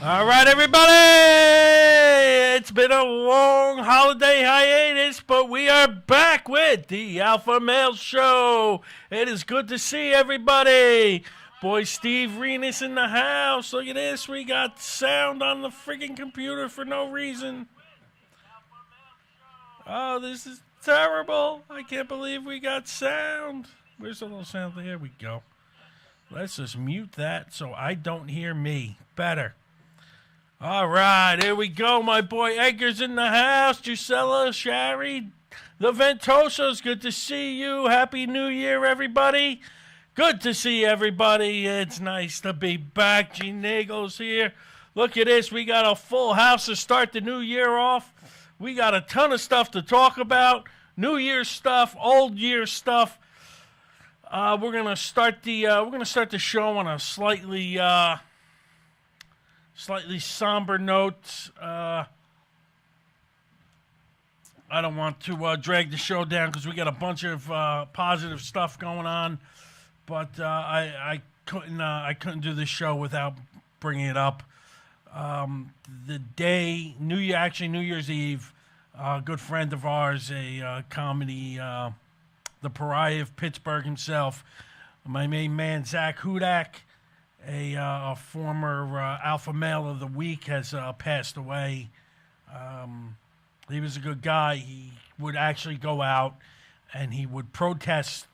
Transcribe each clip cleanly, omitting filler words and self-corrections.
All right, everybody. It's been a long holiday hiatus, but we are back with the Alpha Male Show. It is good to see everybody. Boy, Steve Renus in the house. Look at this. We got sound on the freaking computer for no reason. Oh, this is terrible. I can't believe we got sound. Where's the little sound? Here we go. Let's just mute that so I don't hear me. Better. All right, here we go. My boy Edgar's in the house. Gisela, Shari, the Ventosos, good to see you. Happy New Year, everybody. Good to see everybody. It's nice to be back. G Nagel's here. Look at this. We got a full house to start the new year off. We got a ton of stuff to talk about. New Year's stuff, old year stuff. We're gonna start the show on a slightly somber note. I don't want to drag the show down because we got a bunch of positive stuff going on, but I couldn't do this show without bringing it up. The day New Year's Eve, a good friend of ours, a comedy, the pariah of Pittsburgh himself, my main man Zach Hudak, a former Alpha Male of the Week, has passed away. He was a good guy. He would actually go out and he would protest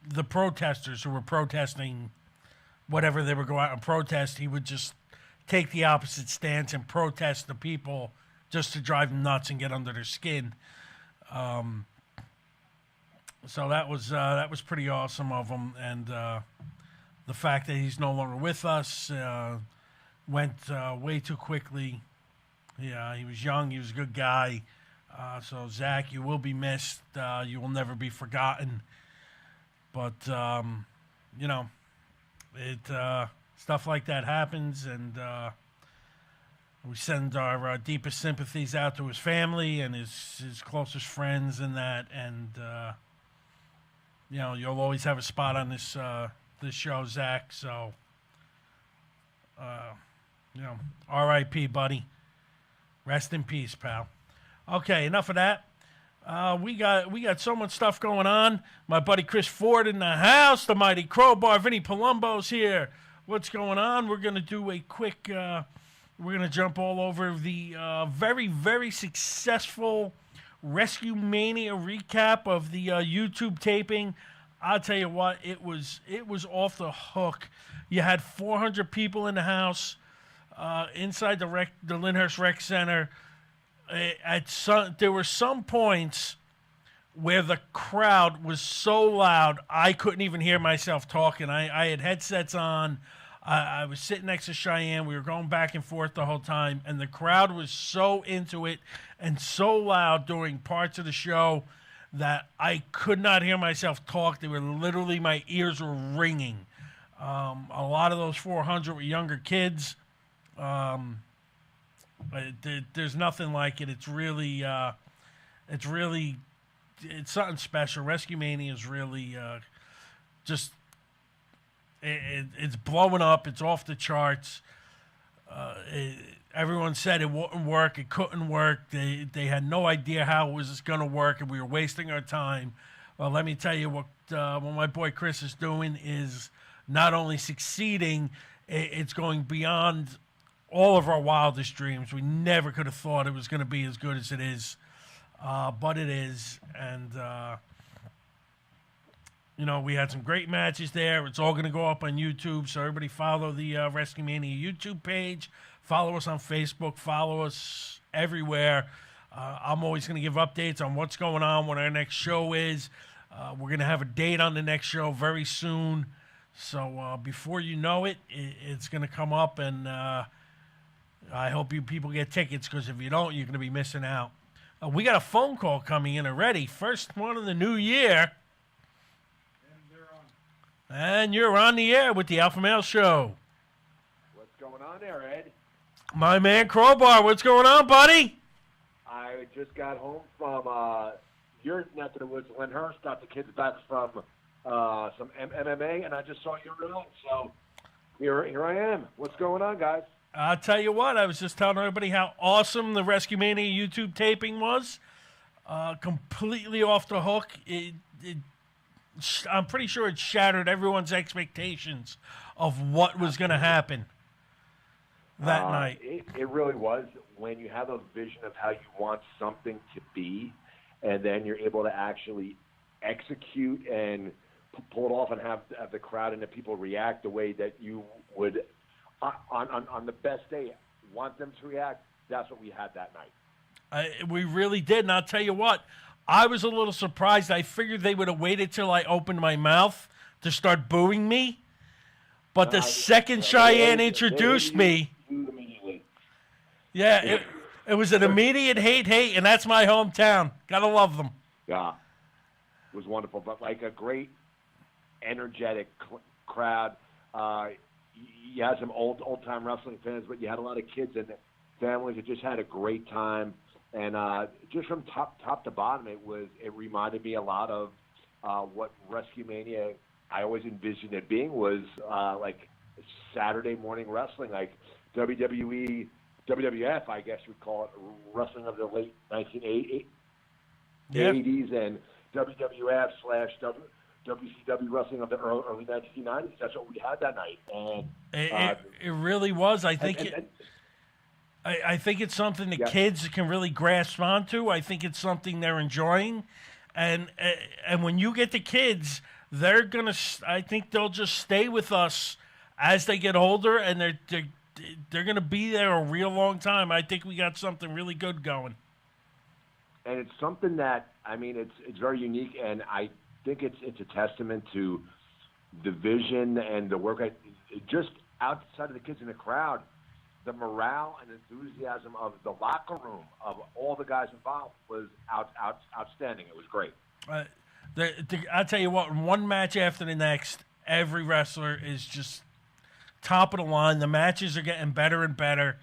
the protesters who were protesting whatever they were going out and protest. He would just take the opposite stance and protest the people just to drive them nuts and get under their skin. So that was pretty awesome of him, and the fact that he's no longer with us went way too quickly. Yeah, he was young. He was a good guy. So, Zach, you will be missed. You will never be forgotten. But, stuff like that happens, and we send our deepest sympathies out to his family and his closest friends and that. And, you'll always have a spot on this show, Zach. So, R.I.P., buddy. Rest in peace, pal. Okay, enough of that. We got so much stuff going on. My buddy Chris Ford in the house. The Mighty Crowbar. Vinny Palumbo's here. What's going on? We're going to do a quick... we're going to jump all over the very, very successful Rescue Mania recap of the YouTube taping. I'll tell you what, it was off the hook. You had 400 people in the house inside the Lyndhurst Rec Center. There were some points where the crowd was so loud I couldn't even hear myself talking. I had headsets on. I was sitting next to Cheyenne. We were going back and forth the whole time, and the crowd was so into it and so loud during parts of the show that I could not hear myself talk. They were literally, my ears were ringing. A lot of those 400 were younger kids. There's nothing like it. It's really, it's something special. Rescue Mania is really just, it's blowing up. It's off the charts. Everyone said it wouldn't work. It couldn't work. They had no idea how it was going to work, and we were wasting our time. Well, let me tell you what my boy Chris is doing is not only succeeding, it's going beyond all of our wildest dreams. We never could have thought it was going to be as good as it is, but it is. And, we had some great matches there. It's all going to go up on YouTube, so everybody follow the Rescue Mania YouTube page. Follow us on Facebook. Follow us everywhere. I'm always going to give updates on what's going on, what our next show is. We're going to have a date on the next show very soon. So before you know it, it's going to come up, and I hope you people get tickets, because if you don't, you're going to be missing out. We got a phone call coming in already. First one of the new year. And you're on the air with the Alpha Male Show. What's going on there, Ed? My man Crowbar, what's going on, buddy? I just got home from your neck of the woods, Lyndhurst. Got the kids back from some MMA, and I just saw your results. So here I am. What's going on, guys? I'll tell you what, I was just telling everybody how awesome the Rescue Mania YouTube taping was. Completely off the hook. I'm pretty sure it shattered everyone's expectations of what was going to happen that night. It really was. When you have a vision of how you want something to be, and then you're able to actually execute and pull it off and have the crowd and the people react the way that you would on the best day want them to react, that's what we had that night. We really did, and I'll tell you what, I was a little surprised. I figured they would have waited till I opened my mouth to start booing me, but the second Cheyenne introduced me, yeah, it was an immediate hate, and that's my hometown. Gotta love them. Yeah, it was wonderful, but like a great, energetic crowd. You had some old-time wrestling fans, but you had a lot of kids and families that just had a great time. And just from top to bottom, it reminded me a lot of what Rescue Mania I always envisioned it being was like Saturday morning wrestling, like WWE, WWF, I guess you'd call it, wrestling of the late 1980s and WWF / WCW wrestling of the early 1990s. That's what we had that night. And it really was. I think I think it's something that kids can really grasp onto. I think it's something they're enjoying, and when you get the kids, they're gonna. I think they'll just stay with us as they get older, and they're gonna be there a real long time. I think we got something really good going. And it's something that, I mean, it's very unique, and I think it's a testament to the vision and the work. Just outside of the kids in the crowd, the morale and enthusiasm of the locker room of all the guys involved was outstanding. It was great. I'll tell you what, one match after the next, every wrestler is just top of the line. The matches are getting better and better.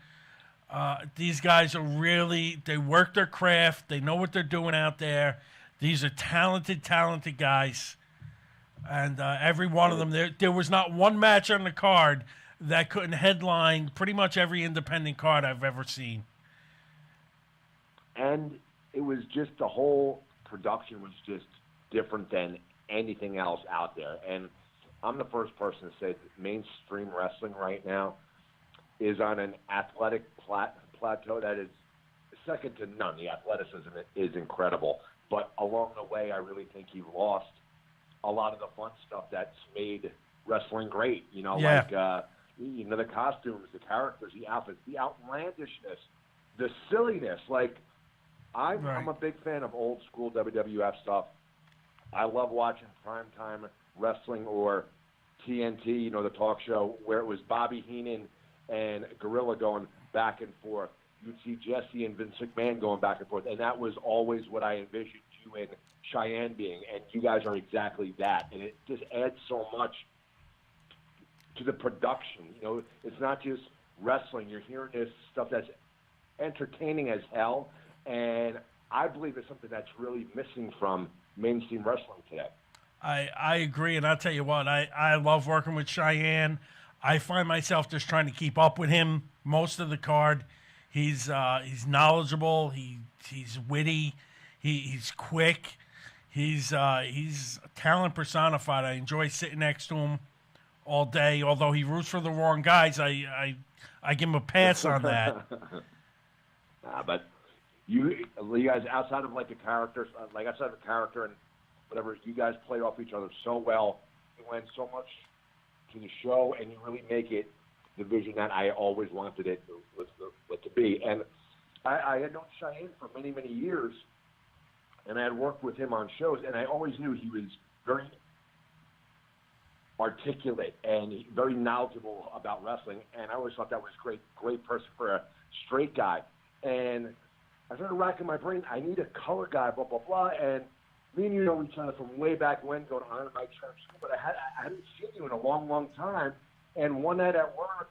These guys are really, they work their craft. They know what they're doing out there. These are talented guys. And every one of them, there was not one match on the card that couldn't headline pretty much every independent card I've ever seen. And it was just, the whole production was just different than anything else out there. And I'm the first person to say that mainstream wrestling right now is on an athletic plateau that is second to none. The athleticism is incredible. But along the way, I really think he lost a lot of the fun stuff that's made wrestling great. You know, like the costumes, the characters, the outfits, the outlandishness, the silliness. Like, I'm a big fan of old school WWF stuff. I love watching primetime wrestling or TNT, you know, the talk show, where it was Bobby Heenan and Gorilla going back and forth. You'd see Jesse and Vince McMahon going back and forth, and that was always what I envisioned you and Cheyenne being, and you guys are exactly that, and it just adds so much to the production. You know, it's not just wrestling. You're hearing this stuff that's entertaining as hell, and I believe it's something that's really missing from mainstream wrestling today. I agree, and I'll tell you what, I love working with Cheyenne. I find myself just trying to keep up with him most of the card. He's knowledgeable. He's witty. He's quick. He's talent personified. I enjoy sitting next to him all day. Although he roots for the wrong guys, I give him a pass on that. But you guys, outside of like the characters, like outside of the character and whatever, you guys played off each other so well. You lend so much to the show, and you really make it the vision that I always wanted it to be. And I had known Cheyenne for many, many years, and I had worked with him on shows, and I always knew he was very articulate and very knowledgeable about wrestling, and I always thought that was great person for a straight guy. And I started racking my brain. I need a color guy, blah, blah, blah. And me and you know each other from way back when, going to Iron Mike Church, but I hadn't seen you in a long, long time. And one night at work,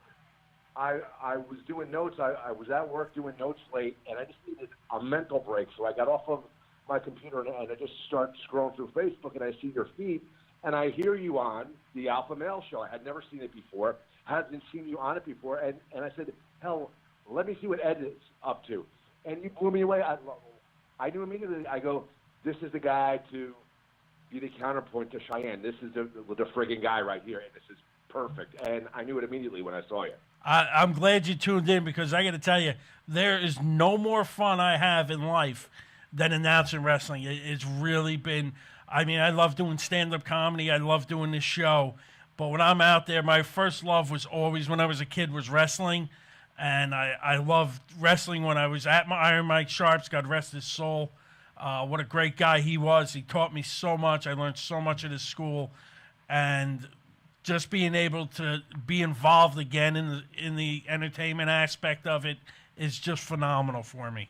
I was doing notes. I was at work doing notes late, and I just needed a mental break. So I got off of my computer, and I just start scrolling through Facebook, and I see your feed, and I hear you on the Alpha Male show. I had never seen it before. I hadn't seen you on it before. And I said, hell, let me see what Ed is up to. And you blew me away. I knew immediately. I go, this is the guy to be the counterpoint to Cheyenne. This is the friggin' guy right here, and this is perfect. And I knew it immediately when I saw you. I'm glad you tuned in because I got to tell you, there is no more fun I have in life than announcing wrestling. It's really been, I mean, I love doing stand-up comedy. I love doing this show. But when I'm out there, my first love was always, when I was a kid, was wrestling. And I loved wrestling when I was at my Iron Mike Sharps, God rest his soul. What a great guy he was. He taught me so much. I learned so much at his school. And just being able to be involved again in the entertainment aspect of it is just phenomenal for me.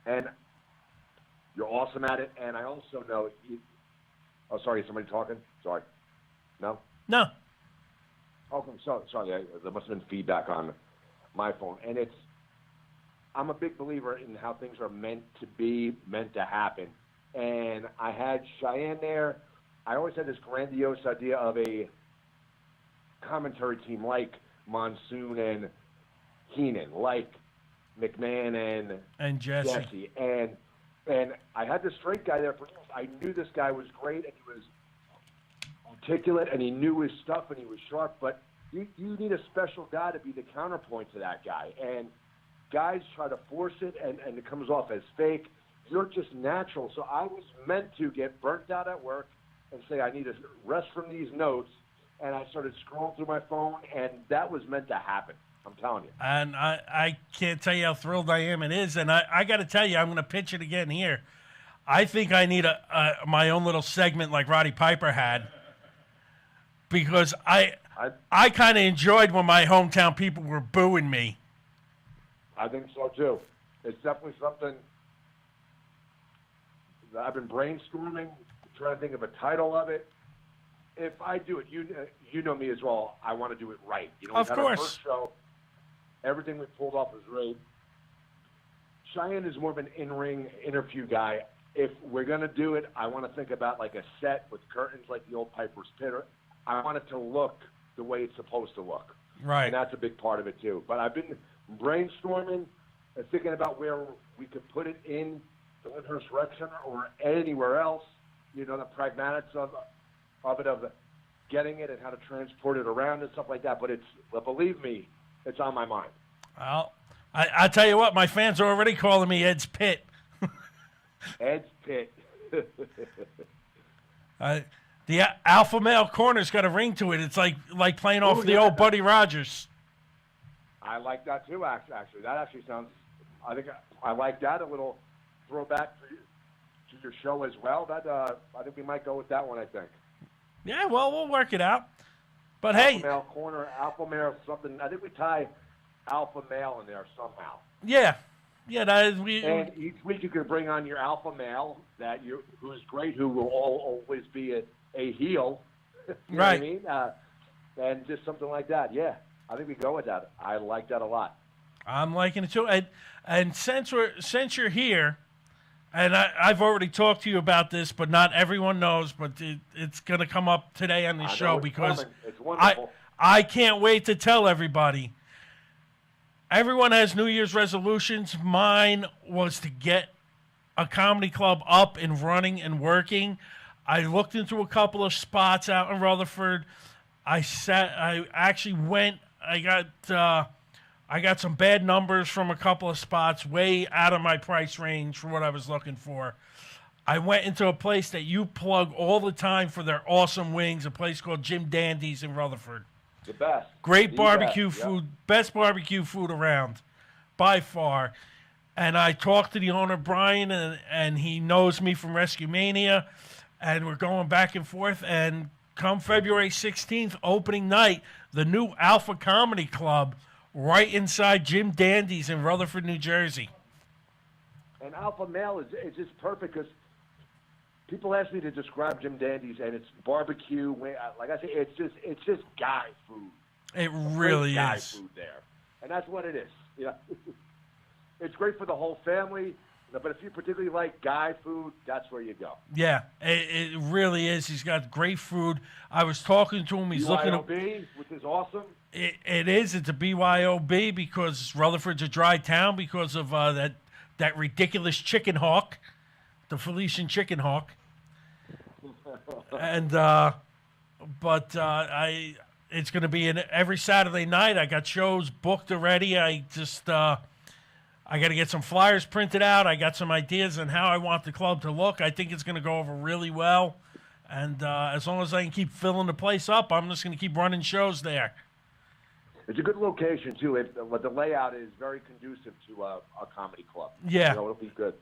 And you're awesome at it. And I also know oh, sorry, is somebody talking? Sorry. No? No. Okay, sorry. There must have been feedback on my phone. And I'm a big believer in how things are meant to be, meant to happen. And I had Cheyenne there. I always had this grandiose idea of a commentary team like Monsoon and Heenan, like McMahon and Jesse. And I had this straight guy there for years. I knew this guy was great, and he was articulate, and he knew his stuff, and he was sharp. But you need a special guy to be the counterpoint to that guy. And guys try to force it, and it comes off as fake. You're just natural. So I was meant to get burnt out at work and say, I need to rest from these notes. And I started scrolling through my phone, and that was meant to happen. I'm telling you. And I can't tell you how thrilled I am it is. And I got to tell you, I'm going to pitch it again here. I think I need my own little segment like Roddy Piper had, because I kind of enjoyed when my hometown people were booing me. I think so, too. It's definitely something that I've been brainstorming, trying to think of a title of it. If I do it, you know me as well, I want to do it right. You know, of we had course. Our first show, everything we pulled off was great. Cheyenne is more of an in-ring interview guy. If we're going to do it, I want to think about like a set with curtains like the old Piper's Pit. I want it to look the way it's supposed to look. Right. And that's a big part of it, too. But I've been brainstorming and thinking about where we could put it in the Lyndhurst Rec Center or anywhere else. You know, the pragmatics of getting it and how to transport it around and stuff like that. But believe me, it's on my mind. Well, I tell you what, my fans are already calling me Ed's Pit. Ed's Pit. The alpha male corner's got a ring to it. It's like playing off the old Buddy Rogers. I like that too. Actually, that actually sounds. I think I like that. A little throwback to your show as well. That I think we might go with that one. I think. Yeah, well, we'll work it out. But alpha hey, male corner, alpha male, something. I think we tie alpha male in there somehow. Yeah. That is, and each week you could bring on your alpha male who's great, who will always be a heel. You know right. what I mean? And just something like that. Yeah, I think we go with that. I like that a lot. I'm liking it too. And since you're here, and I've already talked to you about this, but not everyone knows, but it's going to come up today on the show because it's wonderful. I can't wait to tell everybody. Everyone has New Year's resolutions. Mine was to get a comedy club up and running and working. I looked into a couple of spots out in Rutherford. I actually went. I got some bad numbers from a couple of spots, way out of my price range for what I was looking for. I went into a place that you plug all the time for their awesome wings, a place called Jim Dandy's in Rutherford. The best. Great barbecue food, best barbecue food around, by far. And I talked to the owner, Brian, and he knows me from Rescue Mania, and we're going back and forth. And come February 16th, opening night, the new Alpha Comedy Club right inside Jim Dandy's in Rutherford, New Jersey. And Alpha Male is just perfect because people ask me to describe Jim Dandy's, and it's barbecue. Like I say, it's just guy food. It really is. Guy food there, and that's what it is. Yeah, it's great for the whole family. No, but if you particularly like guy food, that's where you go. Yeah, it really is. He's got great food. I was talking to him. He's looking at BYOB, which is awesome. it is. It's a BYOB because Rutherford's a dry town because of that ridiculous chicken hawk, the Felician chicken hawk. And it's going to be every Saturday night. I got shows booked already. I got to get some flyers printed out. I got some ideas on how I want the club to look. I think it's going to go over really well. And as long as I can keep filling the place up, I'm just going to keep running shows there. It's a good location, too. The layout is very conducive to a comedy club. Yeah. It'll be good.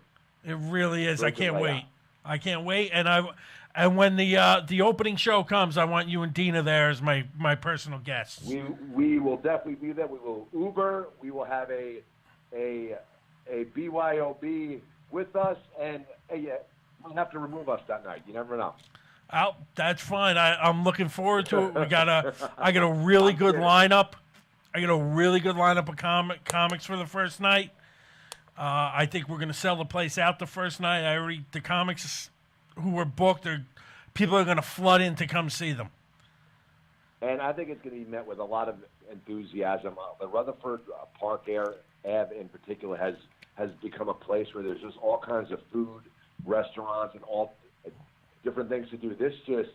It really is. Very I can't good wait. layout. I can't wait. And when the opening show comes, I want you and Dina there as my personal guests. We will definitely be there. We will Uber. We will have a BYOB with us, and you don't have to remove us that night. You never know. Oh, that's fine. I'm looking forward to it. I got a really good lineup. I got a really good lineup of comics for the first night. I think we're gonna sell the place out the first night. The comics who were booked, people are gonna flood in to come see them. And I think it's going to be met with a lot of enthusiasm. The Rutherford Park Ave in particular has become a place where there's just all kinds of food, restaurants, and all different things to do. This just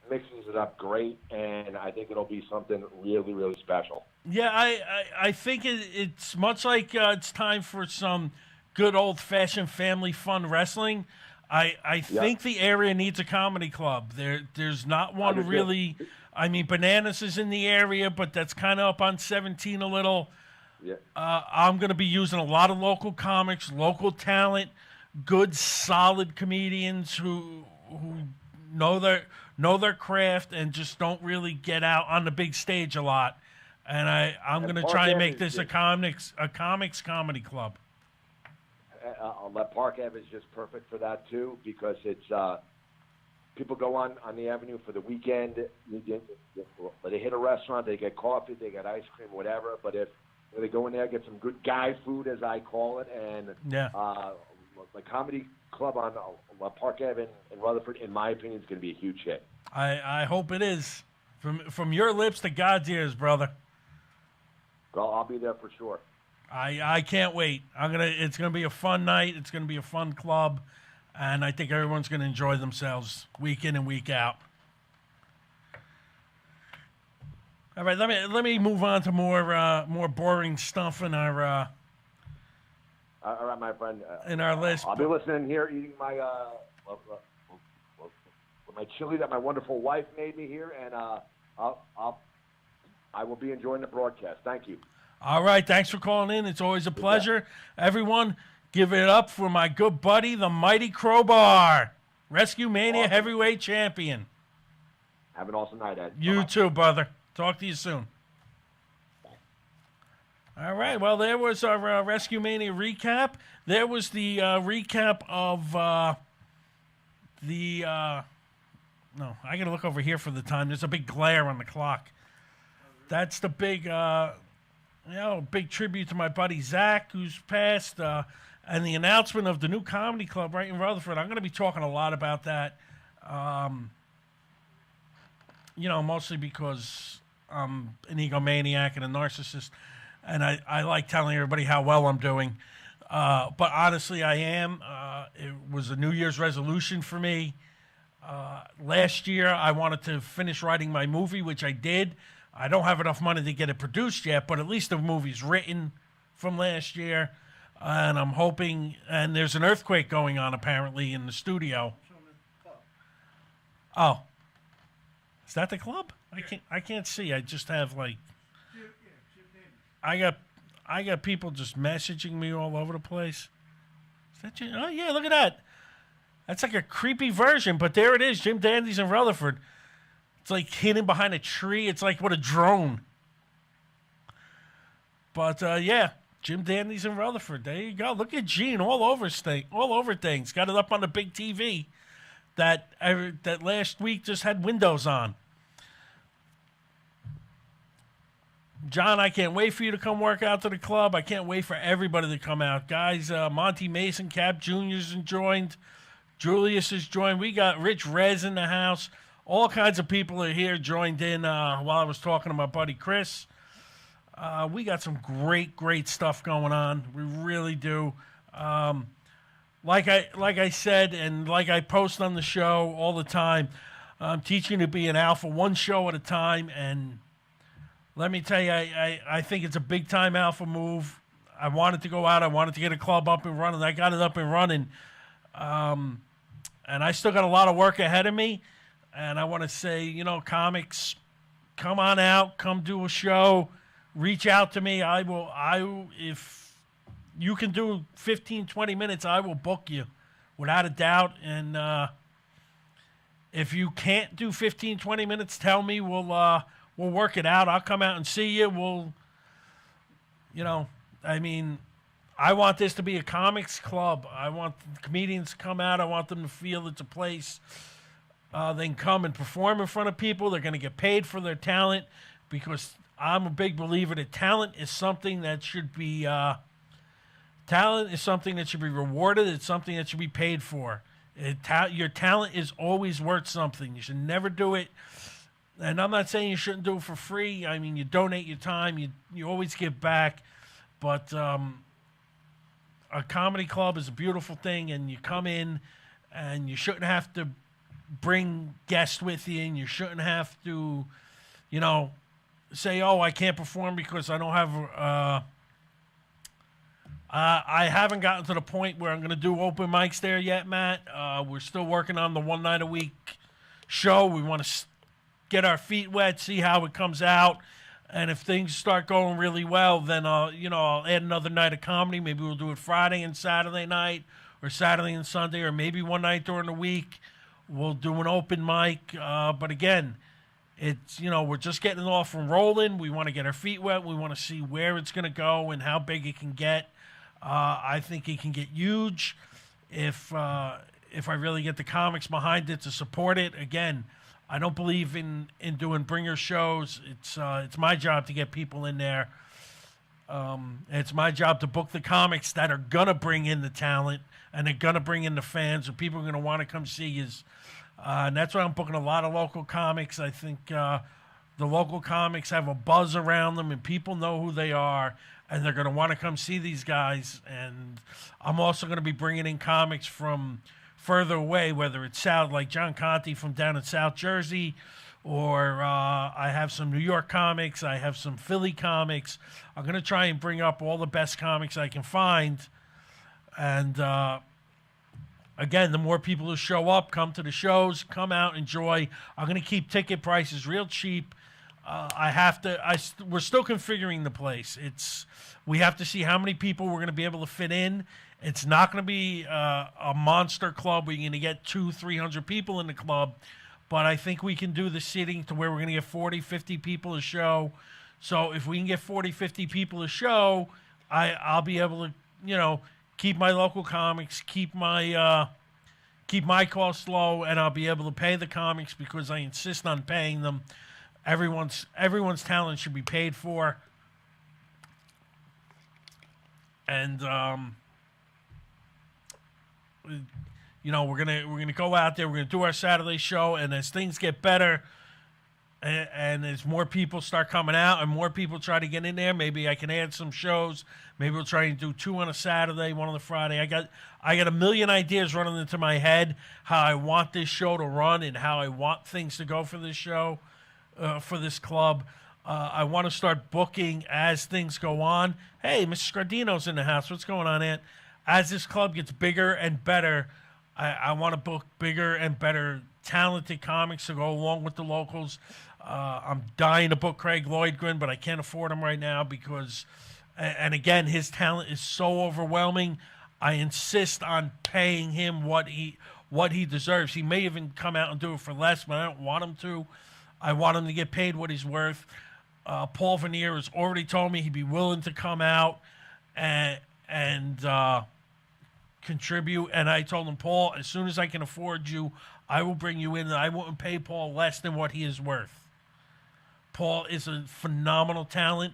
mixes it up great, and I think it'll be something really, really special. Yeah, I think it's much like it's time for some good old-fashioned family fun wrestling. I think the area needs a comedy club. There's not one really. I mean, Bananas is in the area, but that's kind of up on 17 a little. Yeah. I'm going to be using a lot of local comics, local talent, good, solid comedians who know their craft and just don't really get out on the big stage a lot. And I'm going to try and make this a comics comedy club. Park Ave is just perfect for that too, because it's people go on the avenue for the weekend. They hit a restaurant, they get coffee, they get ice cream, whatever. But if they go in there, get some good guy food, as I call it, and the comedy club on Park Ave in Rutherford, in my opinion, is going to be a huge hit. I hope it is. From your lips to God's ears, brother. Well, I'll be there for sure. I can't wait. It's gonna be a fun night. It's gonna be a fun club, and I think everyone's gonna enjoy themselves week in and week out. All right, let me move on to more boring stuff in our. All right, my friend. In our list, I'll be listening here, eating my chili that my wonderful wife made me here, and I will be enjoying the broadcast. Thank you. All right, thanks for calling in. It's always a pleasure. Everyone, give it up for my good buddy, the Mighty Crowbar, Rescue Mania Heavyweight Champion. Have an awesome night, Ed. You too, brother. Talk to you soon. All right, well, there was our Rescue Mania recap. There was the recap of no, I got to look over here for the time. There's a big glare on the clock. That's the big... big tribute to my buddy Zach, who's passed, and the announcement of the new comedy club right in Rutherford. I'm going to be talking a lot about that, mostly because I'm an egomaniac and a narcissist, and I like telling everybody how well I'm doing. But honestly, I am. It was a New Year's resolution for me. Last year, I wanted to finish writing my movie, which I did. I don't have enough money to get it produced yet, but at least the movie's written from last year. And I'm hoping, and there's an earthquake going on apparently in the studio. Oh. Is that the club? I can't see. I just have I got people just messaging me all over the place. Is that you? Oh yeah, look at that. That's like a creepy version, but there it is, Jim Dandy's in Rutherford. It's like hidden behind a tree. It's like what a drone. But Jim Dandy's in Rutherford. There you go. Look at Gene all over things. Got it up on the big TV that last week just had Windows on. John, I can't wait for you to come work out to the club. I can't wait for everybody to come out. Guys, Monty Mason, Cap Jr.'s joined. Julius has joined. We got Rich Rez in the house. All kinds of people are here, joined in while I was talking to my buddy Chris. We got some great stuff going on. We really do. Like I said, and like I post on the show all the time, I'm teaching to be an alpha one show at a time. And let me tell you, I think it's a big time alpha move. I wanted to go out. I wanted to get a club up and running. I got it up and running. And I still got a lot of work ahead of me. And I want to say, comics, come on out, come do a show, reach out to me. If you can do 15, 20 minutes, I will book you without a doubt. And if you can't do 15, 20 minutes, tell me. We'll work it out. I'll come out and see you. I want this to be a comics club. I want the comedians to come out. I want them to feel it's a place they can come and perform in front of people. They're going to get paid for their talent, because I'm a big believer that talent is something that should be rewarded. It's something that should be paid for. Your talent is always worth something. You should never do it. And I'm not saying you shouldn't do it for free. I mean, you donate your time. You always give back. But a comedy club is a beautiful thing, and you come in, and you shouldn't have to bring guests with you, and you shouldn't have to, say, oh, I can't perform because I don't have. I haven't gotten to the point where I'm going to do open mics there yet, Matt. We're still working on the one night a week show. We want to get our feet wet, see how it comes out. And if things start going really well, then I'll add another night of comedy. Maybe we'll do it Friday and Saturday night, or Saturday and Sunday, or maybe one night during the week. We'll do an open mic. But again, it's we're just getting it off and rolling. We want to get our feet wet. We want to see where it's going to go and how big it can get. I think it can get huge if I really get the comics behind it to support it. Again, I don't believe in doing bringer shows. It's my job to get people in there. It's my job to book the comics that are gonna bring in the talent, and they're gonna bring in the fans, and people are gonna want to come see us. And that's why I'm booking a lot of local comics. I think the local comics have a buzz around them, and people know who they are, and they're gonna want to come see these guys. And I'm also gonna be bringing in comics from further away, whether it's south, like John Conti from down in South Jersey, or I have some New York comics, I have some Philly comics. I'm going to try and bring up all the best comics I can find. And again, the more people who show up, come to the shows, come out, enjoy. I'm going to keep ticket prices real cheap. We're still configuring the place. We have to see how many people we're going to be able to fit in. It's not going to be a monster club where you're going to get 200-300 people in the club, but I think we can do the seating to where we're going to get 40-50 people a show. So if we can get 40-50 people a show, I'll be able to, keep my local comics, keep my costs low, and I'll be able to pay the comics because I insist on paying them. Everyone's talent should be paid for, and we're gonna go out there. We're gonna do our Saturday show, and as things get better, and as more people start coming out, and more people try to get in there, maybe I can add some shows. Maybe we'll try and do 2 on a Saturday, 1 on a Friday. I got a million ideas running into my head how I want this show to run and how I want things to go for this show, for this club. I want to start booking as things go on. Hey, Mr. Scardino's in the house. What's going on, Aunt? As this club gets bigger and better, I want to book bigger and better talented comics to go along with the locals. I'm dying to book Craig Lloydgren, but I can't afford him right now because, and again, his talent is so overwhelming. I insist on paying him what he deserves. He may even come out and do it for less, but I don't want him to. I want him to get paid what he's worth. Paul Vernier has already told me he'd be willing to come out and contribute. And I told him, Paul, as soon as I can afford you, I will bring you in. And I won't pay Paul less than what he is worth. Paul is a phenomenal talent,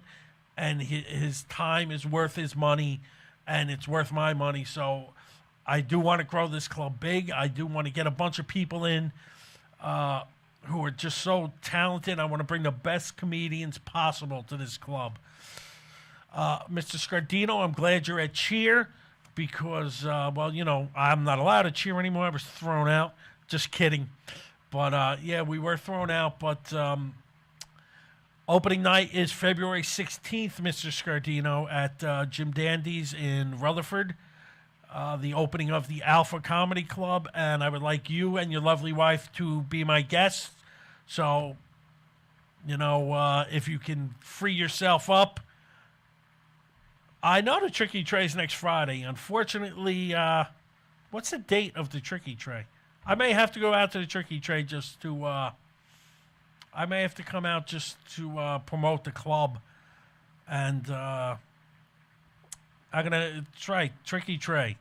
and his time is worth his money, and it's worth my money. So I do want to grow this club big. I do want to get a bunch of people in who are just so talented. I want to bring the best comedians possible to this club. Mr. Scardino, I'm glad you're at cheer because, well, you know, I'm not allowed to cheer anymore. I was thrown out. Just kidding. But, yeah, we were thrown out. But opening night is February 16th, Mr. Scardino, at Jim Dandy's in Rutherford. The opening of the Alpha Comedy Club. And I would like you and your lovely wife to be my guests. So, you know, if you can free yourself up. I know the Tricky Tray's next Friday. Unfortunately, what's the date of the Tricky Tray? I may have to go out to the Tricky Tray just to, I may have to come out just to promote the club. And I'm going to try Tricky Tray.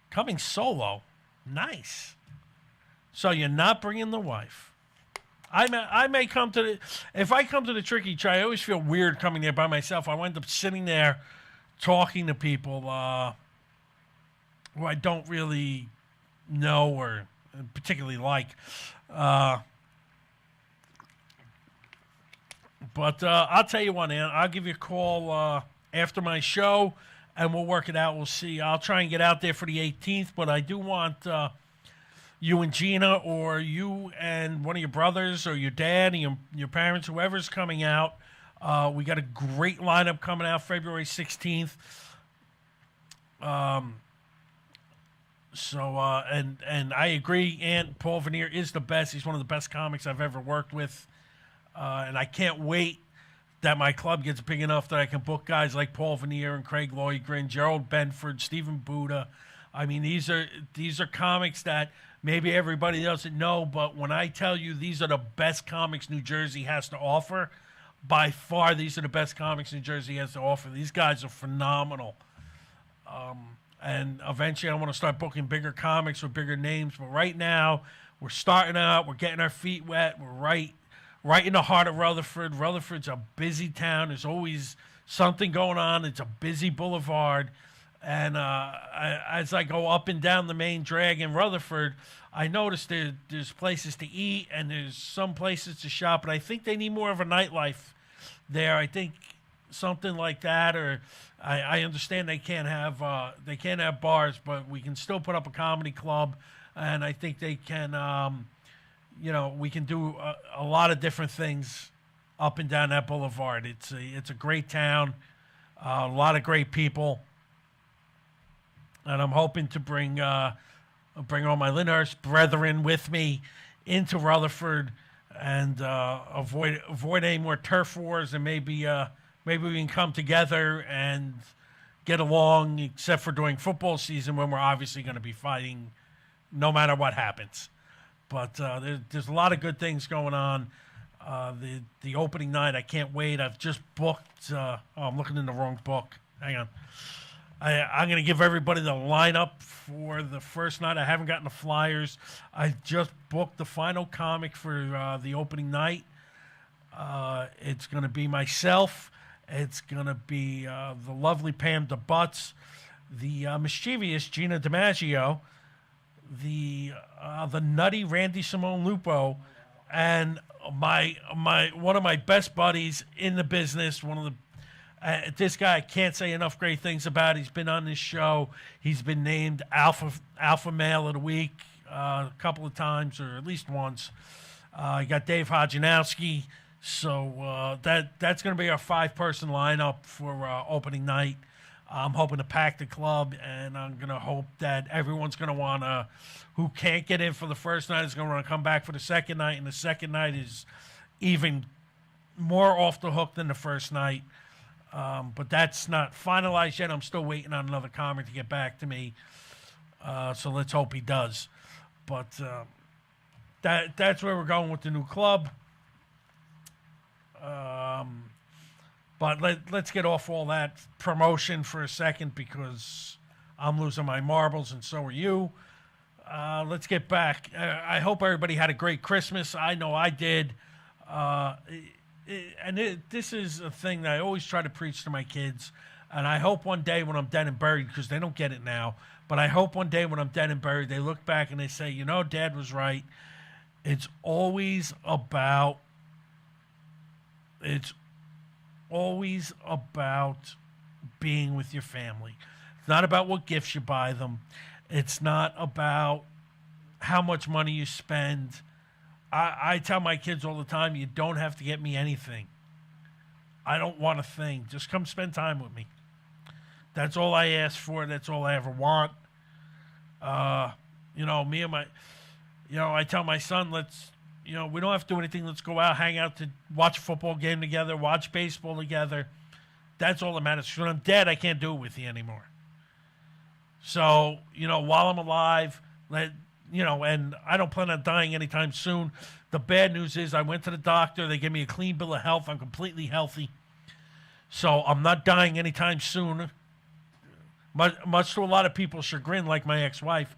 Coming solo. Nice. So you're not bringing the wife. I may come to the, if I come to the Tricky Tray, I always feel weird coming there by myself. I wind up sitting there talking to people who I don't really know or particularly like. But I'll tell you what, Ann, I'll give you a call after my show and we'll work it out. We'll see. I'll try and get out there for the 18th, but I do want you and Gina or you and one of your brothers or your dad and your parents, whoever's coming out. We got a great lineup coming out February 16th. And I agree, Paul Veneer is the best. He's one of the best comics I've ever worked with. And I can't wait that my club gets big enough that I can book guys like Paul Veneer and Craig Loygren, Gerald Benford, Stephen Buda. I mean, these are comics that maybe everybody doesn't know, but when I tell you these are the best comics New Jersey has to offer, by far these are the best comics New Jersey has to offer. These guys are phenomenal. And eventually I want to start booking bigger comics with bigger names. But right now, we're starting out. We're getting our feet wet. We're right in the heart of Rutherford. Rutherford's a busy town. There's always something going on. It's a busy boulevard. And as I go up and down the main drag in Rutherford, I notice there's places to eat and there's some places to shop. But I think they need more of a nightlife there. I think something like that, or I understand they can't have bars, but we can still put up a comedy club, and I think they can. We can do a lot of different things up and down that boulevard. It's a great town, a lot of great people. And I'm hoping to bring all my Lyndhurst brethren with me into Rutherford and avoid any more turf wars, and maybe we can come together and get along, except for during football season when we're obviously going to be fighting no matter what happens. But there's a lot of good things going on. The opening night, I can't wait. I've just booked. I'm looking in the wrong book. Hang on. I'm going to give everybody the lineup for the first night. I haven't gotten the flyers. I just booked the final comic for the opening night. It's going to be myself. It's going to be the lovely Pam DeButz, the mischievous Gina DiMaggio, the nutty Randy Simone Lupo, and one of my best buddies in the business, one of the this guy I can't say enough great things about. He's been on this show. He's been named Alpha Male of the Week a couple of times, or at least once. You got Dave Hodjanowski. So that's going to be our 5-person lineup for opening night. I'm hoping to pack the club, and I'm going to hope that everyone's going to want to, who can't get in for the first night, is going to want to come back for the second night, and the second night is even more off the hook than the first night. But that's not finalized yet. I'm still waiting on another comic to get back to me. So let's hope he does. But that's where we're going with the new club. But let's get off all that promotion for a second, because I'm losing my marbles and so are you. Let's get back. I hope everybody had a great Christmas. I know I did. This is a thing that I always try to preach to my kids, and I hope one day when I'm dead and buried, because they don't get it now, but I hope one day when I'm dead and buried, they look back and they say, you know, Dad was right. It's always about being with your family. It's not about what gifts you buy them. It's not about how much money you spend. I tell my kids all the time, you don't have to get me anything. I don't want a thing. Just come spend time with me. That's all I ask for. That's all I ever want. Me and my, I tell my son, we don't have to do anything. Let's go out, hang out, to watch a football game together, watch baseball together. That's all that matters. When I'm dead, I can't do it with you anymore. So, while I'm alive, and I don't plan on dying anytime soon. The bad news is I went to the doctor. They gave me a clean bill of health. I'm completely healthy. So I'm not dying anytime soon. Much to a lot of people's chagrin, like my ex-wife.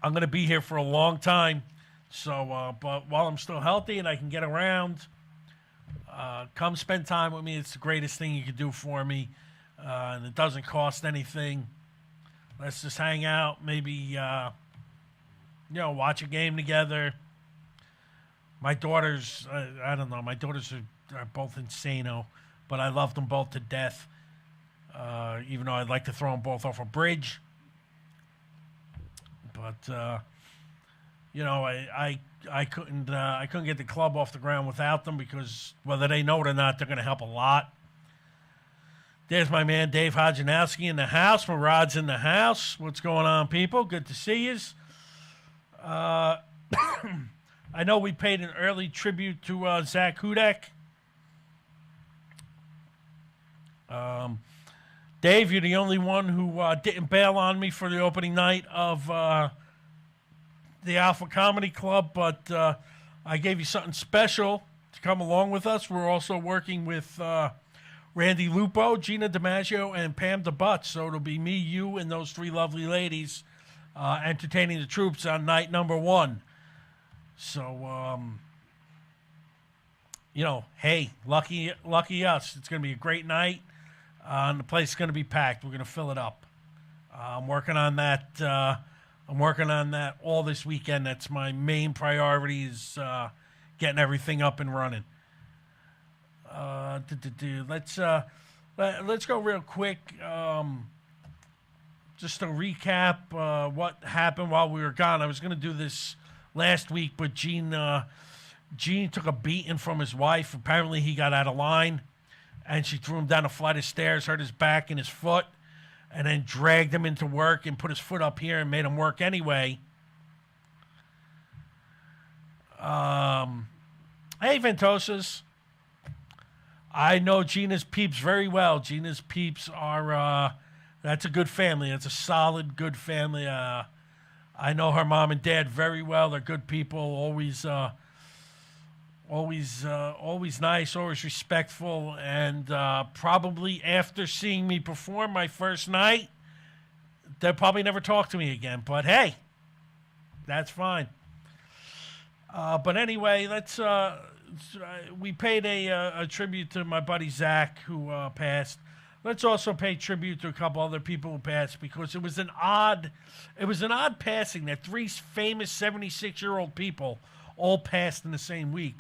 I'm going to be here for a long time. So, but while I'm still healthy and I can get around, come spend time with me. It's the greatest thing you could do for me. And it doesn't cost anything. Let's just hang out, maybe, watch a game together. My daughters, I don't know, my daughters are both insano, but I love them both to death, even though I'd like to throw them both off a bridge. But, I couldn't get the club off the ground without them, because whether they know it or not, they're going to help a lot. There's my man, Dave Hodjanowski, in the house. Murad's in the house. What's going on, people? Good to see yous. I know we paid an early tribute to Zach Hudak. Dave, you're the only one who didn't bail on me for the opening night of the Alpha Comedy Club, but I gave you something special to come along with us. We're also working with Randy Lupo, Gina DiMaggio, and Pam DeButz. So it'll be me, you, and those three lovely ladies entertaining the troops on night number one. So, hey, lucky us. It's going to be a great night, and the place is going to be packed. We're going to fill it up. I'm working on that. All this weekend. That's my main priority, is getting everything up and running. Let's go real quick. Just to recap what happened while we were gone. I was going to do this last week, but Gene took a beating from his wife. Apparently he got out of line, and she threw him down a flight of stairs, hurt his back and his foot, and then dragged him into work and put his foot up here and made him work anyway. Hey, Ventosas. I know Gina's peeps very well. Gina's peeps are, that's a good family. It's a solid, good family. I know her mom and dad very well. They're good people, always nice, always respectful. And probably after seeing me perform my first night, they'll probably never talk to me again. But hey, that's fine. But anyway, we paid a tribute to my buddy Zach, who passed. Let's also pay tribute to a couple other people who passed, because it was an odd passing that three famous 76-year-old people all passed in the same week.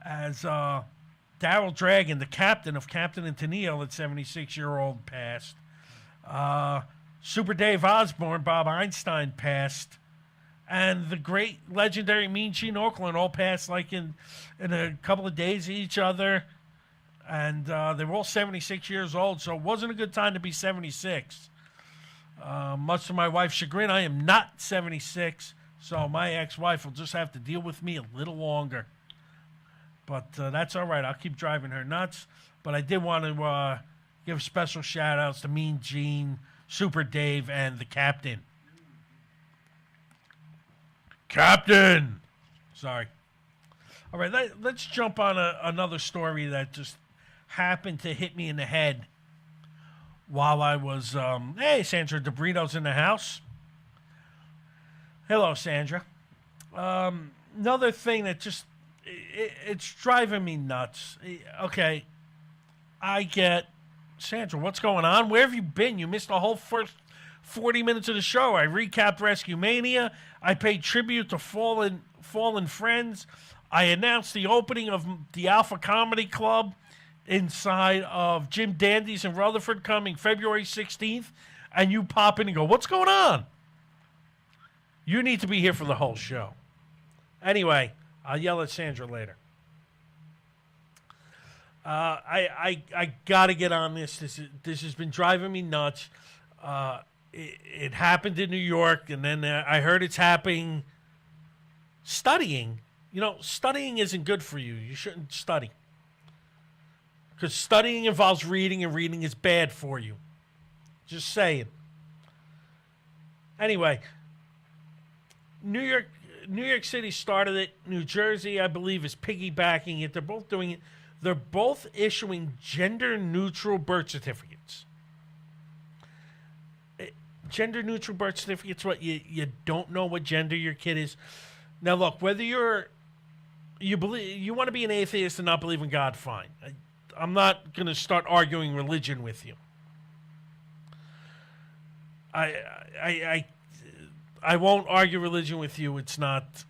As Daryl Dragon, the captain of Captain and Tennille, at 76-year-old, passed. Super Dave Osborne, Bob Einstein, passed. And the great legendary Mean Gene Okerlund all passed like in a couple of days each other. And they were all 76 years old, so it wasn't a good time to be 76. Much to my wife's chagrin, I am not 76, so my ex-wife will just have to deal with me a little longer. But that's all right. I'll keep driving her nuts. But I did want to give special shout-outs to Mean Gene, Super Dave, and the Captain. Captain! Sorry. All right, let's jump on another story that just happened to hit me in the head while I was... hey, Sandra DeBrito's in the house. Hello, Sandra. another thing that just it's driving me nuts. Okay, I get Sandra. What's going on? Where have you been? You missed the whole first 40 minutes of the show. I recapped Rescue Mania. I paid tribute to fallen friends. I announced the opening of the Alpha Comedy Club inside of Jim Dandy's in Rutherford coming February 16th. And you pop in and go, what's going on? You need to be here for the whole show. Anyway, I'll yell at Sandra later. I got to get on this. This has been driving me nuts. It happened in New York, and then I heard it's happening studying. You know, studying isn't good for you. You shouldn't study. Because studying involves reading, and reading is bad for you. Just saying. Anyway, New York City started it. New Jersey, I believe, is piggybacking it. They're both doing it. They're both issuing gender-neutral birth certificates. Gender-neutral birth certificates, what, you don't know what gender your kid is. Now, look, whether you want to be an atheist and not believe in God, fine. I'm not going to start arguing religion with you. I won't argue religion with you. It's not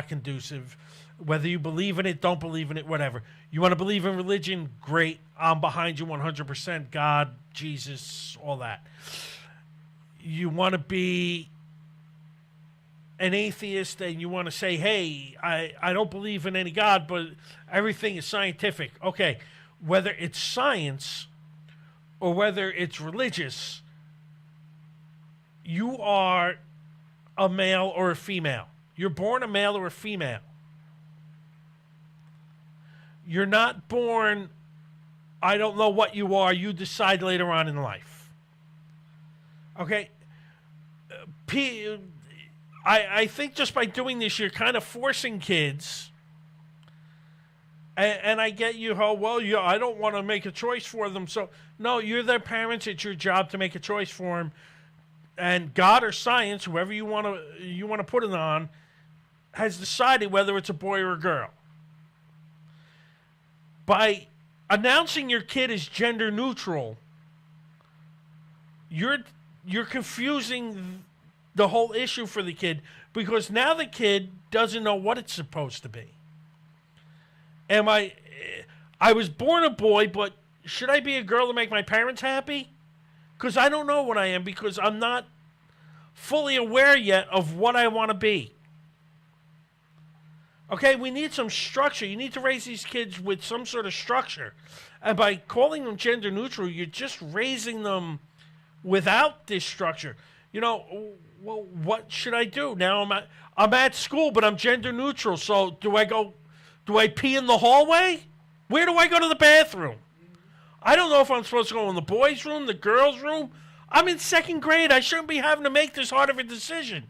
conducive. Whether you believe in it, don't believe in it, whatever. You want to believe in religion, great. I'm behind you 100%. God, Jesus, all that. You want to be an atheist and you want to say, hey, I don't believe in any God, but everything is scientific. Okay, whether it's science or whether it's religious, you are a male or a female. You're born a male or a female. You're not born, I don't know what you are, you decide later on in life. Okay? I think just by doing this, you're kind of forcing kids. And I get you, I don't want to make a choice for them. So, no, you're their parents. It's your job to make a choice for them. And God or science, whoever you want to put it on, has decided whether it's a boy or a girl. By announcing your kid as gender neutral, you're confusing the whole issue for the kid, because now the kid doesn't know what it's supposed to be. I was born a boy, but should I be a girl to make my parents happy? Because I don't know what I am, because I'm not fully aware yet of what I want to be. Okay, we need some structure. You need to raise these kids with some sort of structure. And by calling them gender neutral, you're just raising them without this structure. You know, well, what should I do? Now I'm at school, but I'm gender neutral. So do I pee in the hallway? Where do I go to the bathroom? I don't know if I'm supposed to go in the boys' room, the girls' room. I'm in second grade. I shouldn't be having to make this hard of a decision.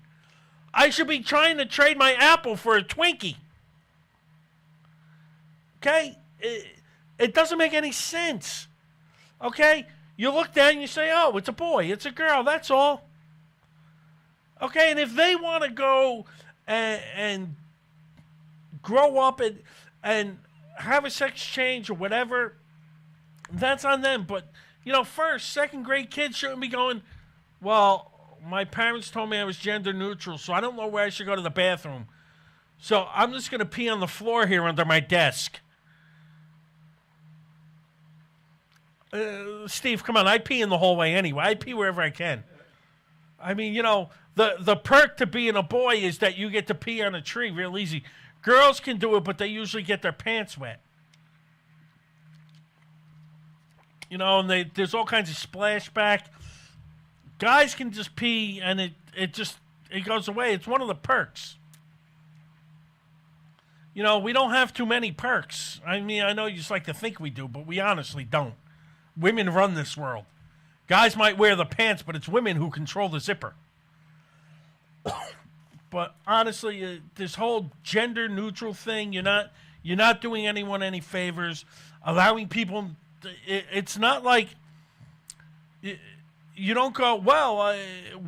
I should be trying to trade my apple for a Twinkie. Okay? It doesn't make any sense. Okay? You look down and you say, oh, it's a boy, it's a girl, that's all. Okay? And if they want to go and grow up and have a sex change or whatever, that's on them. But, you know, first, second grade kids shouldn't be going, well, my parents told me I was gender neutral, so I don't know where I should go to the bathroom. So I'm just going to pee on the floor here under my desk. Steve, come on, I pee in the hallway anyway. I pee wherever I can. I mean, you know, the perk to being a boy is that you get to pee on a tree real easy. Girls can do it, but they usually get their pants wet. You know, and there's all kinds of splashback. Guys can just pee, and it goes away. It's one of the perks. You know, we don't have too many perks. I mean, I know you just like to think we do, but we honestly don't. Women run this world. Guys might wear the pants, but it's women who control the zipper. But honestly, this whole gender-neutral thing, you're not doing anyone any favors. Allowing people, it's not like you don't go, well,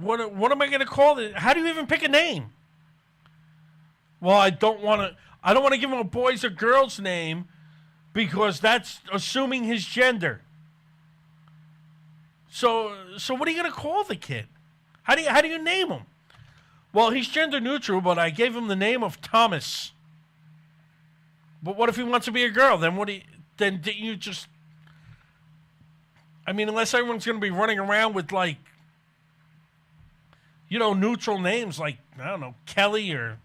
what am I going to call it? How do you even pick a name? Well, I don't want to give him a boy's or girl's name because that's assuming his gender. So what are you going to call the kid? How do you name him? Well, he's gender neutral, but I gave him the name of Thomas. But what if he wants to be a girl? Then didn't you just? I mean, unless everyone's going to be running around with like, neutral names like, I don't know, Kelly or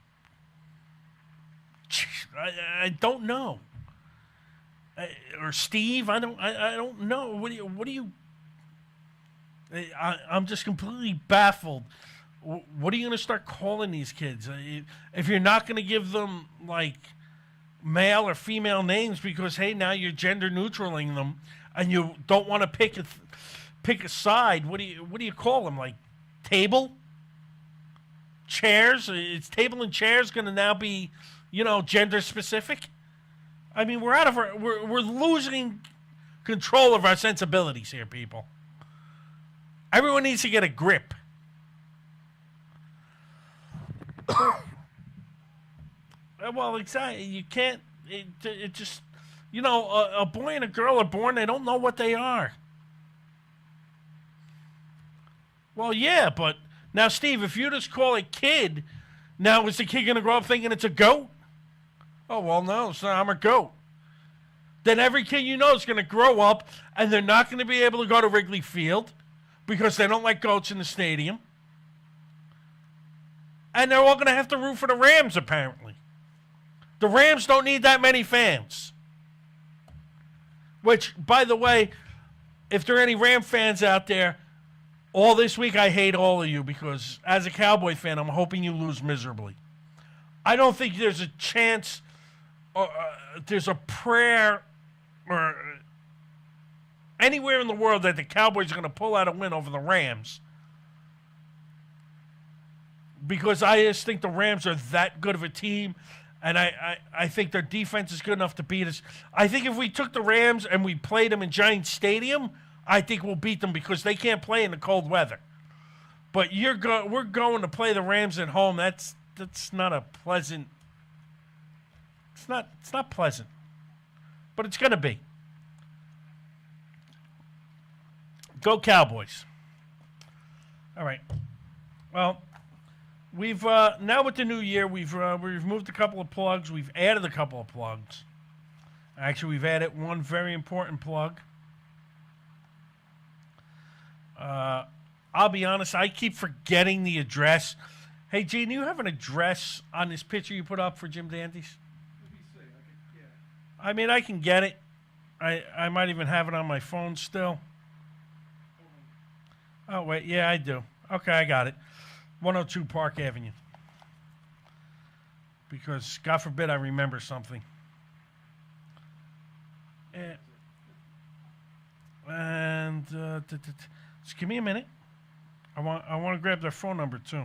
I don't know, or Steve. I don't know. What do you? I'm just completely baffled. What are you going to start calling these kids? If you're not going to give them like male or female names because, hey, now you're gender neutraling them and you don't want to pick a side, what do you call them? Like table? Chairs? Is table and chairs going to now be, gender specific? I mean, we're losing control of our sensibilities here, people. Everyone needs to get a grip. Well, exactly. You can't. It just, a boy and a girl are born. They don't know what they are. Well, yeah, but now, Steve, if you just call a kid, now is the kid going to grow up thinking it's a goat? Oh, well, no, so I'm a goat. Then every kid is going to grow up, and they're not going to be able to go to Wrigley Field because they don't like goats in the stadium. And they're all going to have to root for the Rams, apparently. The Rams don't need that many fans. Which, by the way, if there are any Ram fans out there, all this week I hate all of you because as a Cowboy fan, I'm hoping you lose miserably. I don't think there's a chance or there's a prayer or anywhere in the world that the Cowboys are going to pull out a win over the Rams. Because I just think the Rams are that good of a team, and I think their defense is good enough to beat us. I think if we took the Rams and we played them in Giant Stadium, I think we'll beat them because they can't play in the cold weather. But we're going to play the Rams at home. That's not a pleasant. It's not pleasant, but it's going to be. Go Cowboys. All right. Well. We've now with the new year, we've removed a couple of plugs. We've added a couple of plugs. Actually, we've added one very important plug. I'll be honest, I keep forgetting the address. Hey, Gene, you have an address on this picture you put up for Jim Dandy's? Let me see. I mean, I can get it. I might even have it on my phone still. Oh, wait. Yeah, I do. Okay, I got it. 102 Park Avenue. Because, God forbid, I remember something. And just give me a minute. I want to grab their phone number too.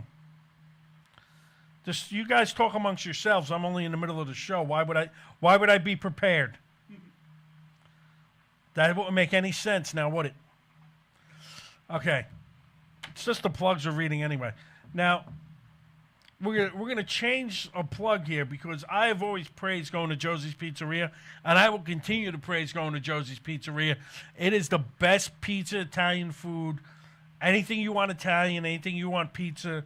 Just you guys talk amongst yourselves. I'm only in the middle of the show. Why would I be prepared? That wouldn't make any sense now, would it? Okay. It's just the plugs are reading anyway. Now, we're gonna change a plug here because I have always praised going to Josie's Pizzeria, and I will continue to praise going to Josie's Pizzeria. It is the best pizza, Italian food. Anything you want Italian, anything you want pizza,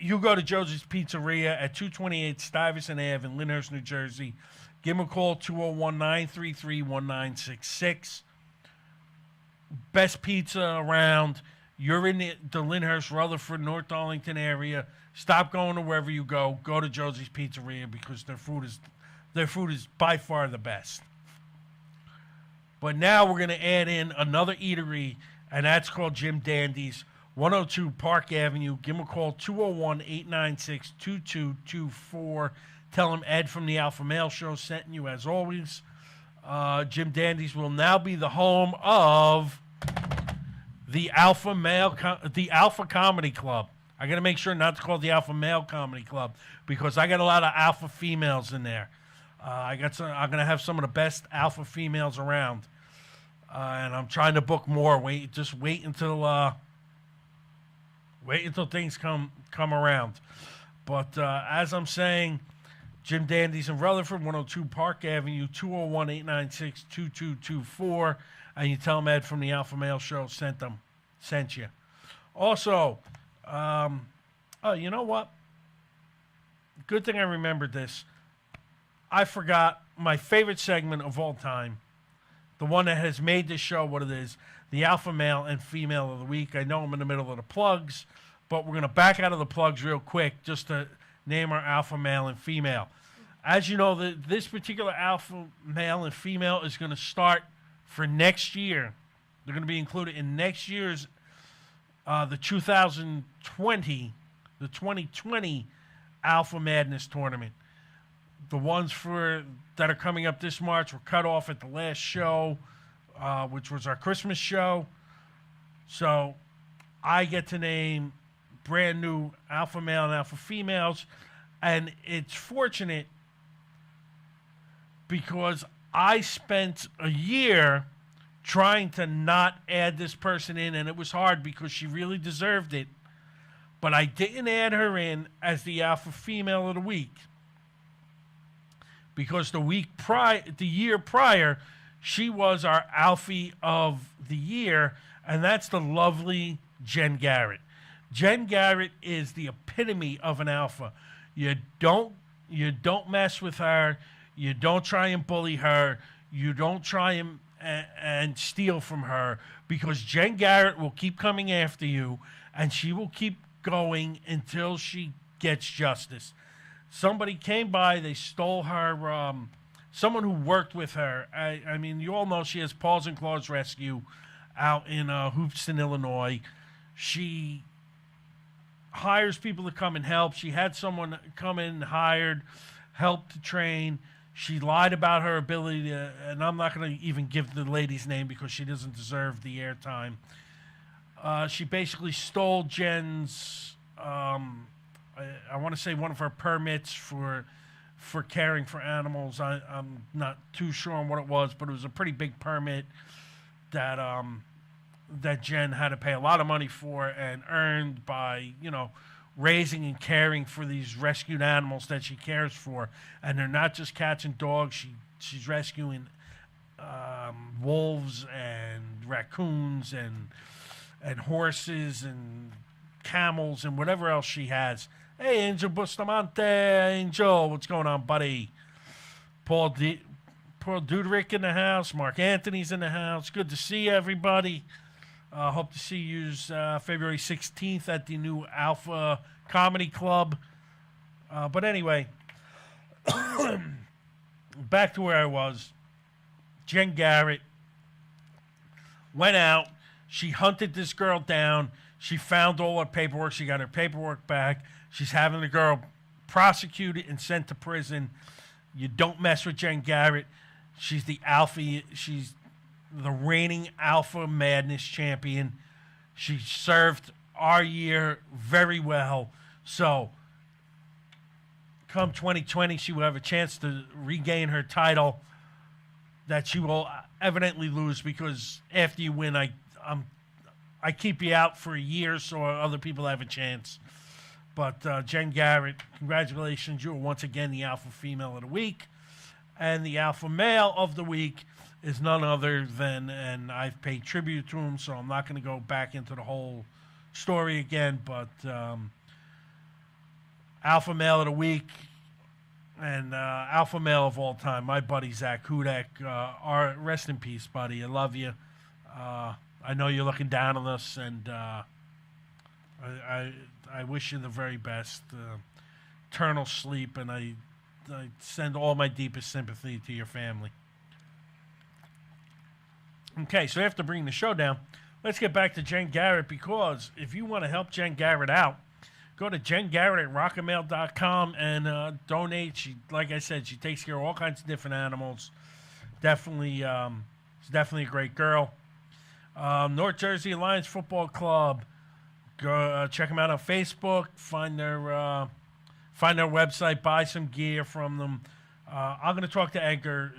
you go to Josie's Pizzeria at 228 Stuyvesant Ave in Lyndhurst, New Jersey. Give them a call, 201-933-1966. Best pizza around. You're in the Lyndhurst, Rutherford, North Darlington area. Stop going to wherever you go. Go to Josie's Pizzeria because their food is by far the best. But now we're going to add in another eatery, and that's called Jim Dandy's, 102 Park Avenue. Give them a call, 201-896-2224. Tell them Ed from the Alpha Male Show sent you as always. Jim Dandy's will now be the home of the Alpha Comedy Club. I got to make sure not to call it the Alpha Male Comedy Club because I got a lot of alpha females in there. I'm going to have some of the best alpha females around, and I'm trying to book more. Wait until things come around. But as I'm saying, Jim Dandy's in Rutherford, 102 Park Avenue, 201-896-2224. And you tell them Ed from the Alpha Male Show sent you. Also, you know what? Good thing I remembered this. I forgot my favorite segment of all time, the one that has made this show what it is, the Alpha Male and Female of the Week. I know I'm in the middle of the plugs, but we're going to back out of the plugs real quick just to name our Alpha Male and Female. As you know, this particular Alpha Male and Female is going to start for next year. They're going to be included in next year's, the 2020 Alpha Madness tournament. The ones that are coming up this March were cut off at the last show, which was our Christmas show. So I get to name brand new Alpha Male and Alpha Females. And it's fortunate because I spent a year trying to not add this person in, and it was hard because she really deserved it. But I didn't add her in as the Alpha Female of the Week because the year prior, she was our Alfie of the Year, and that's the lovely Jen Garrett. Jen Garrett is the epitome of an alpha. You don't mess with her. You don't try and bully her. You don't try and steal from her, because Jen Garrett will keep coming after you, and she will keep going until she gets justice. Somebody came by, they stole her, someone who worked with her. I mean, you all know she has Paws and Claws Rescue out in Houston, Illinois. She hires people to come and help. She had someone come in, hired, help to train. She lied about her ability to, and I'm not going to even give the lady's name because she doesn't deserve the airtime. She basically stole Jen's, I want to say one of her permits for caring for animals. I'm not too sure on what it was, but it was a pretty big permit that that Jen had to pay a lot of money for and earned by, raising and caring for these rescued animals that she cares for. And they're not just cats and dogs. She's rescuing wolves and raccoons and horses and camels and whatever else she has. Hey, Angel Bustamante, Angel, what's going on, buddy? Paul Duderick in the house. Mark Anthony's in the house. Good to see everybody. Hope to see you February 16th at the new Alpha Comedy Club. But anyway, back to where I was. Jen Garrett went out. She hunted this girl down. She found all her paperwork. She got her paperwork back. She's having the girl prosecuted and sent to prison. You don't mess with Jen Garrett. She's the alpha. She's the reigning Alpha Madness champion. She served our year very well. So come 2020, she will have a chance to regain her title that she will evidently lose, because after you win, I keep you out for a year so other people have a chance. But Jen Garrett, congratulations. You are once again the Alpha Female of the Week. And the Alpha Male of the Week is none other than, and I've paid tribute to him, so I'm not going to go back into the whole story again, but Alpha Male of the Week and Alpha Male of all time, my buddy Zach Hudak. Rest in peace, buddy. I love you. I know you're looking down on us, and I wish you the very best. Eternal sleep, and I send all my deepest sympathy to your family. Okay, so after bringing the show down, let's get back to Jen Garrett, because if you want to help Jen Garrett out, go to jengarrett@rocketmail.com and donate. She, like I said, she takes care of all kinds of different animals. Definitely, she's definitely a great girl. North Jersey Alliance Football Club. Go check them out on Facebook. Find their website. Buy some gear from them. I'm going to talk to Edgar.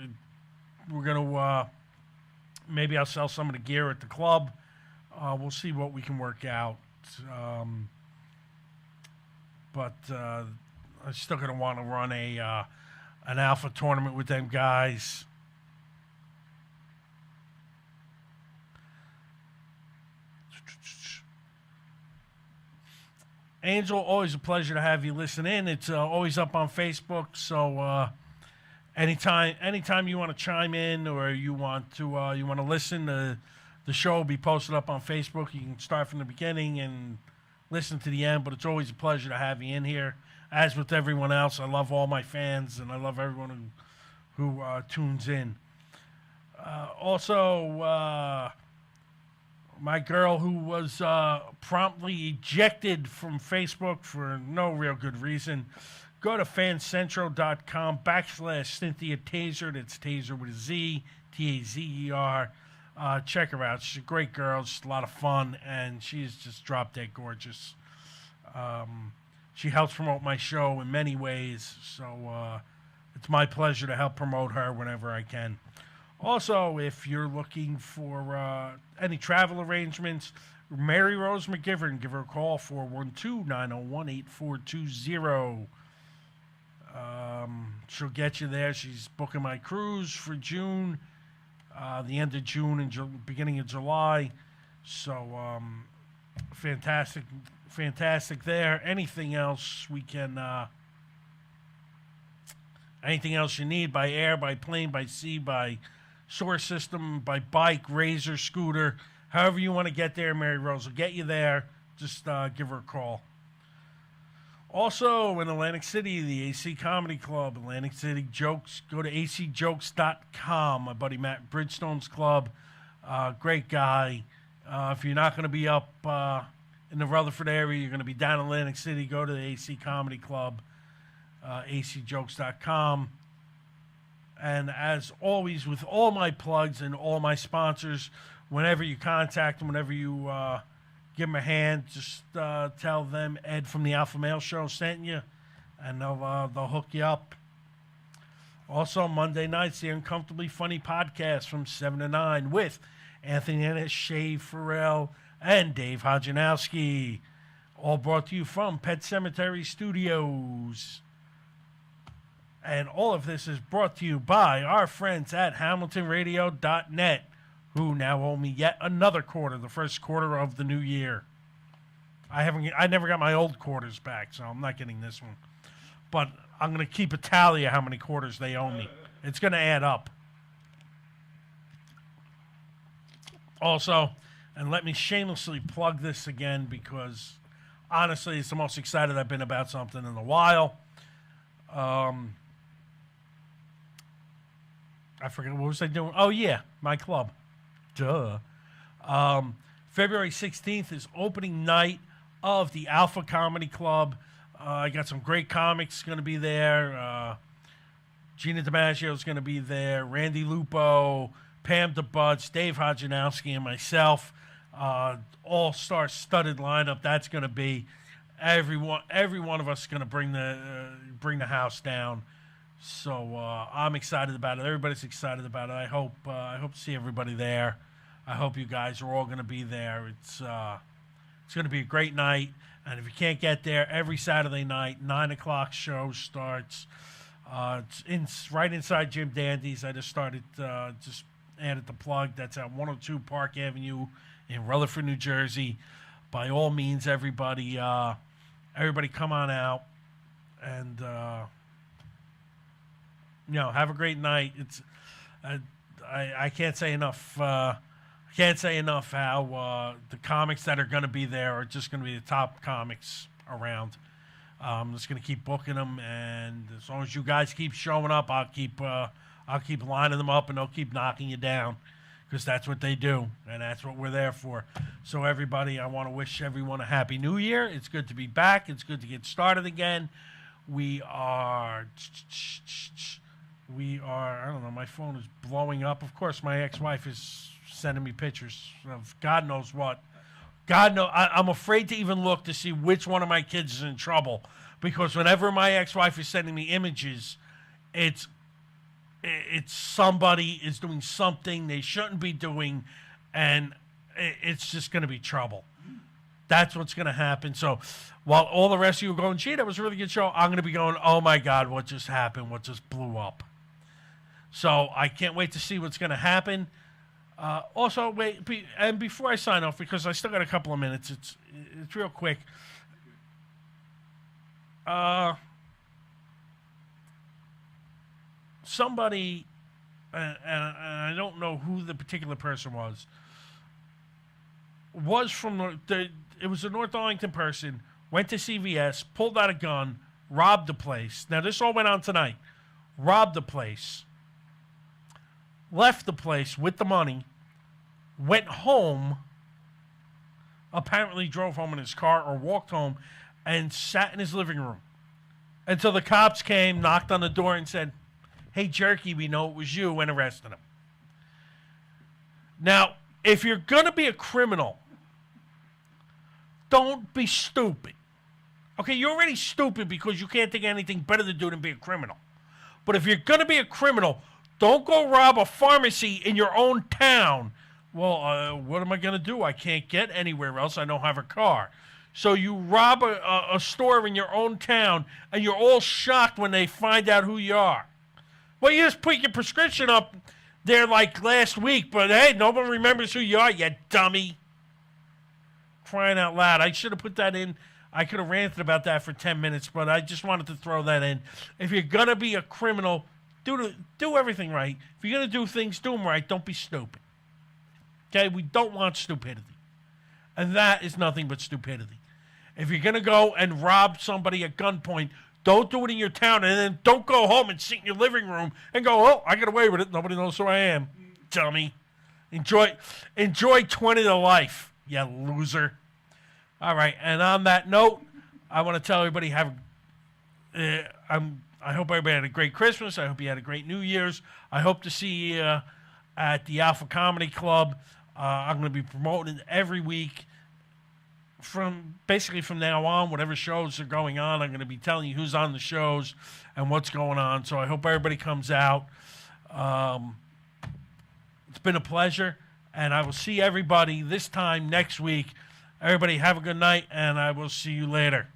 We're going to maybe I'll sell some of the gear at the club. We'll see what we can work out. but I'm still gonna want to run an alpha tournament with them guys. Angel, always a pleasure to have you listen in. It's always up on Facebook, so anytime you want to chime in or you want to listen, the show will be posted up on Facebook. You can start from the beginning and listen to the end, but it's always a pleasure to have you in here. As with everyone else, I love all my fans and I love everyone who tunes in. Also, my girl who was promptly ejected from Facebook for no real good reason. Go to fancentro.com/Cynthia Taser. That's Taser with a Z, Tazer. Check her out. She's a great girl. Just a lot of fun, and she's just drop dead gorgeous. She helps promote my show in many ways, so it's my pleasure to help promote her whenever I can. Also, if you're looking for any travel arrangements, Mary Rose McGivern, give her a call, 412-901-8420. She'll get you there. She's booking my cruise for June, the end of June and beginning of July. So, fantastic there. Anything else anything else you need, by air, by plane, by sea, by source system, by bike, razor, scooter, however you want to get there, Mary Rose will get you there. Just give her a call. Also in Atlantic City, the AC Comedy Club, Atlantic City Jokes. Go to acjokes.com. My buddy Matt Bridgestone's club, great guy. If you're not going to be up in the Rutherford area, you're going to be down in Atlantic City, go to the AC Comedy Club, acjokes.com. And as always, with all my plugs and all my sponsors, whenever you contact them, whenever you give them a hand, just tell them Ed from the Alpha Male Show sent you, and they'll hook you up. Also, Monday nights, the Uncomfortably Funny podcast from 7 to 9 with Anthony Ennis, Shay Farrell, and Dave Hodjanowski. All brought to you from Pet Cemetery Studios. And all of this is brought to you by our friends at HamiltonRadio.net, who now owe me yet another quarter, the first quarter of the new year. I never got my old quarters back, so I'm not getting this one. But I'm going to keep a tally of how many quarters they owe me. It's going to add up. Also, and let me shamelessly plug this again because, honestly, it's the most excited I've been about something in a while. I forget, what was I doing? Oh, yeah, my club. Duh. February 16th is opening night of the Alpha Comedy Club. I got some great comics going to be there. Gina DiMaggio is going to be there. Randy Lupo, Pam DeButz, Dave Hodjanowski, and myself. All-star studded lineup. That's going to be every one of us is going to bring the house down. So I'm excited about it. Everybody's excited about it. I hope to see everybody there. I hope you guys are all going to be there. It's going to be a great night. And if you can't get there, every Saturday night, 9 o'clock show starts. It's right inside Jim Dandy's. I just added the plug. That's at 102 Park Avenue in Rutherford, New Jersey. By all means, everybody come on out and have a great night. It's I can't say enough. Can't say enough how the comics that are going to be there are just going to be the top comics around. I'm just going to keep booking them, and as long as you guys keep showing up, I'll keep lining them up, and they'll keep knocking you down, because that's what they do, and that's what we're there for. So everybody, I want to wish everyone a happy New Year. It's good to be back. It's good to get started again. We are. I don't know. My phone is blowing up. Of course, my ex-wife is sending me pictures of God knows what. I'm afraid to even look to see which one of my kids is in trouble, because whenever my ex-wife is sending me images, it's somebody is doing something they shouldn't be doing, and it's just going to be trouble. That's what's going to happen. So while all the rest of you are going, gee, that was a really good show, I'm going to be going, oh, my God, what just happened? What just blew up? So I can't wait to see what's going to happen. Also, and before I sign off, because I still got a couple of minutes, it's real quick. Somebody, and I don't know who the particular person was from it was a North Arlington person, went to CVS, pulled out a gun, robbed the place. Now, this all went on tonight. Robbed the place. Left the place with the money, went home, apparently drove home in his car or walked home, and sat in his living room until the cops came, knocked on the door, and said, hey, Jerky, we know it was you, and arrested him. Now, if you're going to be a criminal, don't be stupid. Okay, you're already stupid because you can't think of anything better to do than be a criminal. But if you're going to be a criminal, don't go rob a pharmacy in your own town. Well, what am I going to do? I can't get anywhere else. I don't have a car. So you rob a store in your own town, and you're all shocked when they find out who you are. Well, you just put your prescription up there like last week, but hey, nobody remembers who you are, you dummy. Crying out loud. I should have put that in. I could have ranted about that for 10 minutes, but I just wanted to throw that in. If you're going to be a criminal, do everything right. If you're going to do things, do them right. Don't be stupid. Okay? We don't want stupidity. And that is nothing but stupidity. If you're going to go and rob somebody at gunpoint, don't do it in your town, and then don't go home and sit in your living room and go, oh, I got away with it. Nobody knows who I am. Dummy. Enjoy 20 to life, you loser. All right, and on that note, I want to tell everybody I hope everybody had a great Christmas. I hope you had a great New Year's. I hope to see you at the Alpha Comedy Club. I'm going to be promoting every week. From now on, whatever shows are going on, I'm going to be telling you who's on the shows and what's going on. So I hope everybody comes out. It's been a pleasure, and I will see everybody this time next week. Everybody have a good night, and I will see you later.